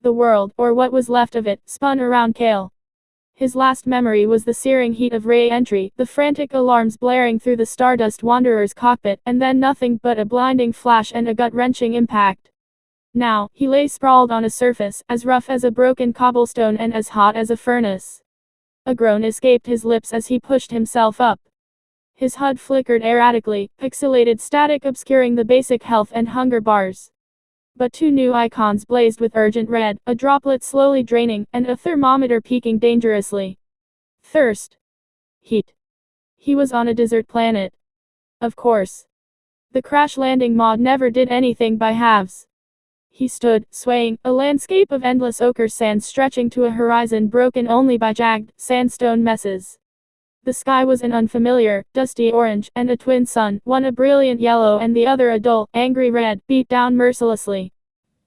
The world, or what was left of it, spun around Cale. His last memory was the searing heat of re-entry, the frantic alarms blaring through the Stardust Wanderer's cockpit, and then nothing but a blinding flash and a gut-wrenching impact. Now, he lay sprawled on a surface, as rough as a broken cobblestone and as hot as a furnace. A groan escaped his lips as he pushed himself up. His HUD flickered erratically, pixelated static obscuring the basic health and hunger bars. But two new icons blazed with urgent red, a droplet slowly draining, and a thermometer peaking dangerously. Thirst. Heat. He was on a desert planet. Of course. The crash landing mod never did anything by halves. He stood, swaying, a landscape of endless ochre sand stretching to a horizon broken only by jagged, sandstone messes. The sky was an unfamiliar, dusty orange, and a twin sun, one a brilliant yellow and the other a dull, angry red, beat down mercilessly.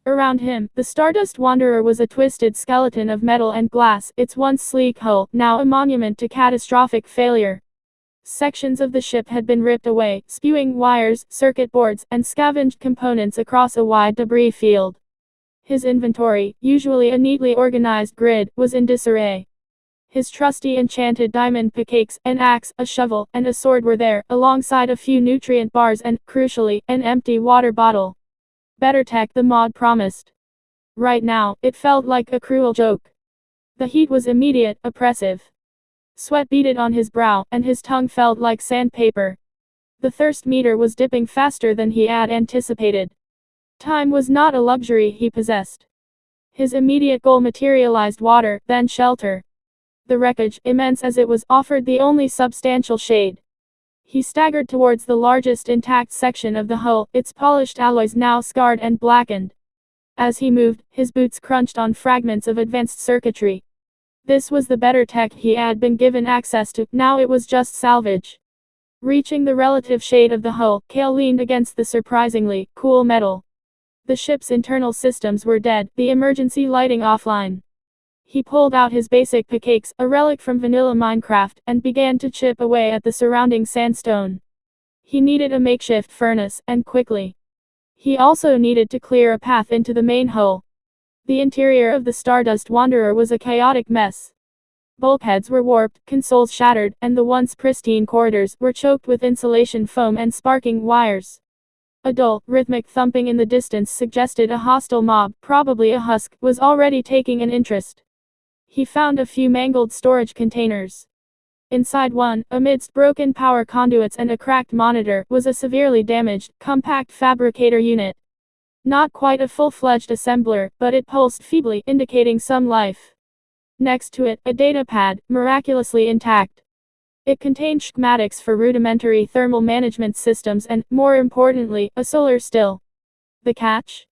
Around him, the Stardust Wanderer was a twisted skeleton of metal and glass, its once sleek hull, now a monument to catastrophic failure. Sections of the ship had been ripped away, spewing wires, circuit boards, and scavenged components across a wide debris field. His inventory, usually a neatly organized grid, was in disarray. His trusty enchanted diamond pickaxe, an axe, a shovel, and a sword were there, alongside a few nutrient bars and, crucially, an empty water bottle. Better tech the mod promised. Right now, it felt like a cruel joke. The heat was immediate, oppressive. Sweat beaded on his brow, and his tongue felt like sandpaper. The thirst meter was dipping faster than he had anticipated. Time was not a luxury he possessed. His immediate goal materialized: water, then shelter. The wreckage, immense as it was, offered the only substantial shade. He staggered towards the largest intact section of the hull, its polished alloys now scarred and blackened. As he moved, his boots crunched on fragments of advanced circuitry. This was the better tech he had been given access to, now it was just salvage. Reaching the relative shade of the hull, Cale leaned against the surprisingly cool metal. The ship's internal systems were dead, the emergency lighting offline. He pulled out his basic pickaxe, a relic from vanilla Minecraft, and began to chip away at the surrounding sandstone. He needed a makeshift furnace, and quickly. He also needed to clear a path into the main hull. The interior of the Stardust Wanderer was a chaotic mess. Bulkheads were warped, consoles shattered, and the once pristine corridors were choked with insulation foam and sparking wires. A dull, rhythmic thumping in the distance suggested a hostile mob, probably a husk, was already taking an interest. He found a few mangled storage containers. Inside one, amidst broken power conduits and a cracked monitor, was a severely damaged, compact fabricator unit. Not quite a full-fledged assembler, but it pulsed feebly, indicating some life. Next to it, a data pad, miraculously intact. It contained schematics for rudimentary thermal management systems and, more importantly, a solar still. The catch?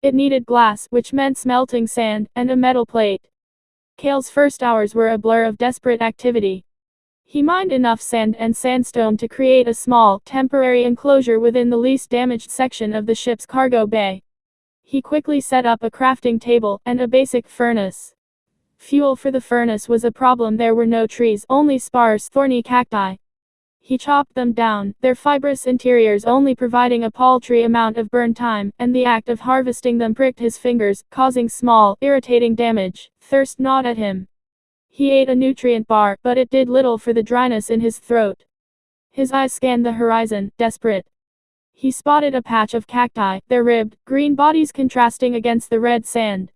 It needed glass, which meant smelting sand, and a metal plate. Cale's first hours were a blur of desperate activity. He mined enough sand and sandstone to create a small, temporary enclosure within the least damaged section of the ship's cargo bay. He quickly set up a crafting table, and a basic furnace. Fuel for the furnace was a problem: there were no trees, only sparse, thorny cacti. He chopped them down, their fibrous interiors only providing a paltry amount of burn time, and the act of harvesting them pricked his fingers, causing small, irritating damage. Thirst gnawed at him. He ate a nutrient bar, but it did little for the dryness in his throat. His eyes scanned the horizon, desperate. He spotted a patch of cacti, their ribbed, green bodies contrasting against the red sand.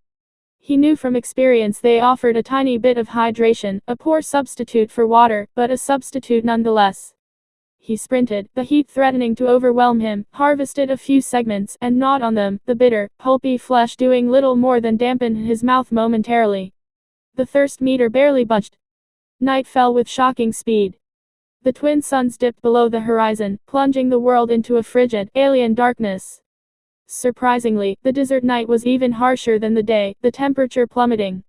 He knew from experience they offered a tiny bit of hydration, a poor substitute for water, but a substitute nonetheless. He sprinted, the heat threatening to overwhelm him, harvested a few segments, and gnawed on them, the bitter, pulpy flesh doing little more than dampen his mouth momentarily. The thirst meter barely budged. Night fell with shocking speed. The twin suns dipped below the horizon, plunging the world into a frigid, alien darkness. Surprisingly, the desert night was even harsher than the day, the temperature plummeting.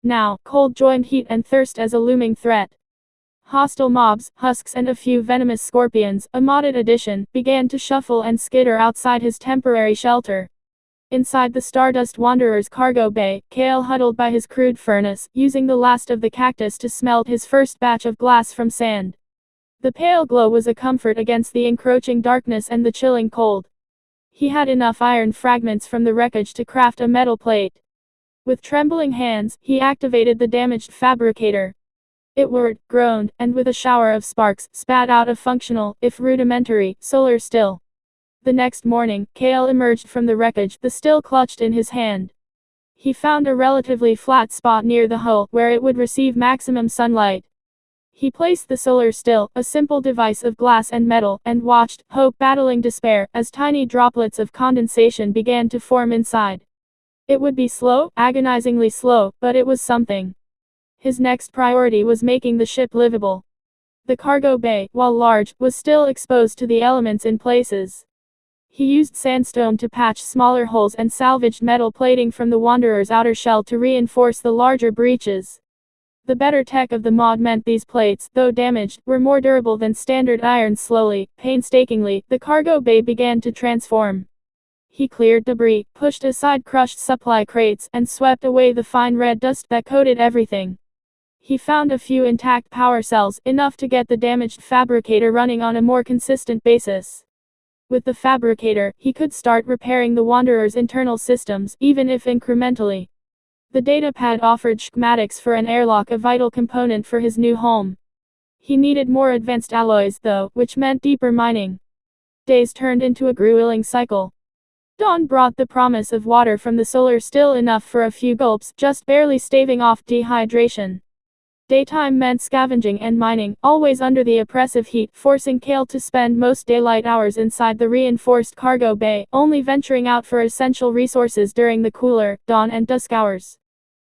Now, cold joined heat and thirst as a looming threat. Hostile mobs, husks and a few venomous scorpions, a modded edition, began to shuffle and skitter outside his temporary shelter. Inside the Stardust Wanderer's cargo bay, Cale huddled by his crude furnace, using the last of the cactus to smelt his first batch of glass from sand. The pale glow was a comfort against the encroaching darkness and the chilling cold. He had enough iron fragments from the wreckage to craft a metal plate. With trembling hands, he activated the damaged fabricator. It whirred, groaned, and with a shower of sparks, spat out a functional, if rudimentary, solar still. The next morning, Kale emerged from the wreckage, the still clutched in his hand. He found a relatively flat spot near the hull, where it would receive maximum sunlight. He placed the solar still, a simple device of glass and metal, and watched, hope battling despair, as tiny droplets of condensation began to form inside. It would be slow, agonizingly slow, but it was something. His next priority was making the ship livable. The cargo bay, while large, was still exposed to the elements in places. He used sandstone to patch smaller holes and salvaged metal plating from the Wanderer's outer shell to reinforce the larger breaches. The better tech of the mod meant these plates, though damaged, were more durable than standard iron. Slowly, painstakingly, the cargo bay began to transform. He cleared debris, pushed aside crushed supply crates, and swept away the fine red dust that coated everything. He found a few intact power cells, enough to get the damaged fabricator running on a more consistent basis. With the fabricator, he could start repairing the Wanderer's internal systems, even if incrementally. The datapad offered schematics for an airlock, a vital component for his new home. He needed more advanced alloys though, which meant deeper mining. Days turned into a grueling cycle. Dawn brought the promise of water from the solar still, enough for a few gulps, just barely staving off dehydration. Daytime meant scavenging and mining, always under the oppressive heat, forcing Kale to spend most daylight hours inside the reinforced cargo bay, only venturing out for essential resources during the cooler, dawn and dusk hours.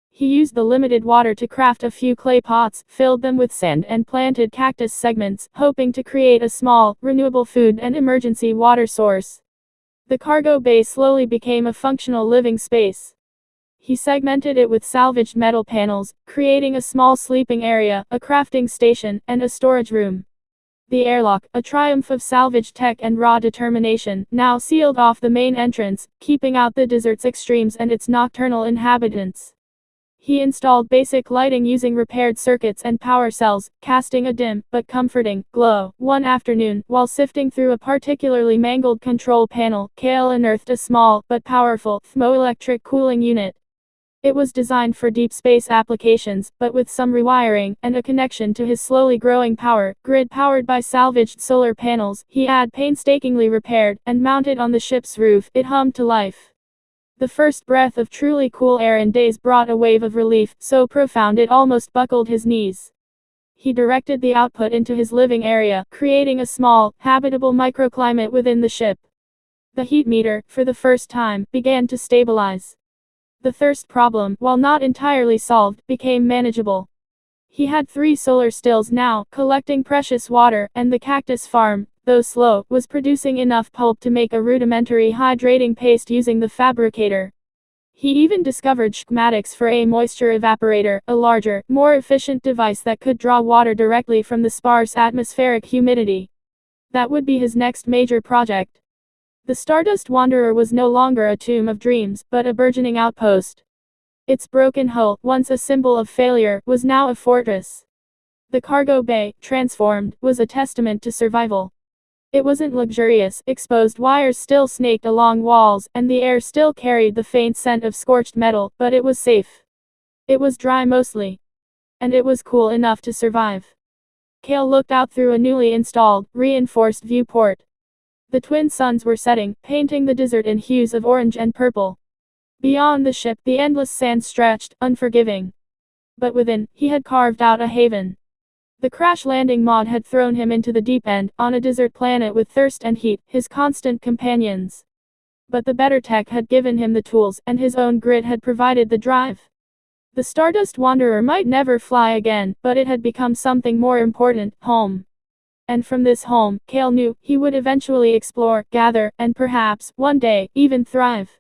He used the limited water to craft a few clay pots, filled them with sand, and planted cactus segments, hoping to create a small, renewable food and emergency water source. The cargo bay slowly became a functional living space. He segmented it with salvaged metal panels, creating a small sleeping area, a crafting station, and a storage room. The airlock, a triumph of salvaged tech and raw determination, now sealed off the main entrance, keeping out the desert's extremes and its nocturnal inhabitants. He installed basic lighting using repaired circuits and power cells, casting a dim, but comforting, glow. One afternoon, while sifting through a particularly mangled control panel, Kale unearthed a small, but powerful, thermoelectric cooling unit. It was designed for deep space applications, but with some rewiring, and a connection to his slowly growing power grid powered by salvaged solar panels, he had painstakingly repaired, and mounted on the ship's roof. It hummed to life. The first breath of truly cool air in days brought a wave of relief, so profound it almost buckled his knees. He directed the output into his living area, creating a small, habitable microclimate within the ship. The heat meter, for the first time, began to stabilize. The thirst problem, while not entirely solved, became manageable. He had 3 solar stills now, collecting precious water, and the cactus farm, though slow, was producing enough pulp to make a rudimentary hydrating paste using the fabricator. He even discovered schematics for a moisture evaporator, a larger, more efficient device that could draw water directly from the sparse atmospheric humidity. That would be his next major project. The Stardust Wanderer was no longer a tomb of dreams, but a burgeoning outpost. Its broken hull, once a symbol of failure, was now a fortress. The cargo bay, transformed, was a testament to survival. It wasn't luxurious, exposed wires still snaked along walls, and the air still carried the faint scent of scorched metal, but it was safe. It was dry mostly. And it was cool enough to survive. Kale looked out through a newly installed, reinforced viewport. The twin suns were setting, painting the desert in hues of orange and purple. Beyond the ship, the endless sand stretched, unforgiving. But within, he had carved out a haven. The crash landing mod had thrown him into the deep end, on a desert planet with thirst and heat, his constant companions. But the better tech had given him the tools, and his own grid had provided the drive. The Stardust Wanderer might never fly again, but it had become something more important, home. And from this home, Kale knew, he would eventually explore, gather, and perhaps, one day, even thrive.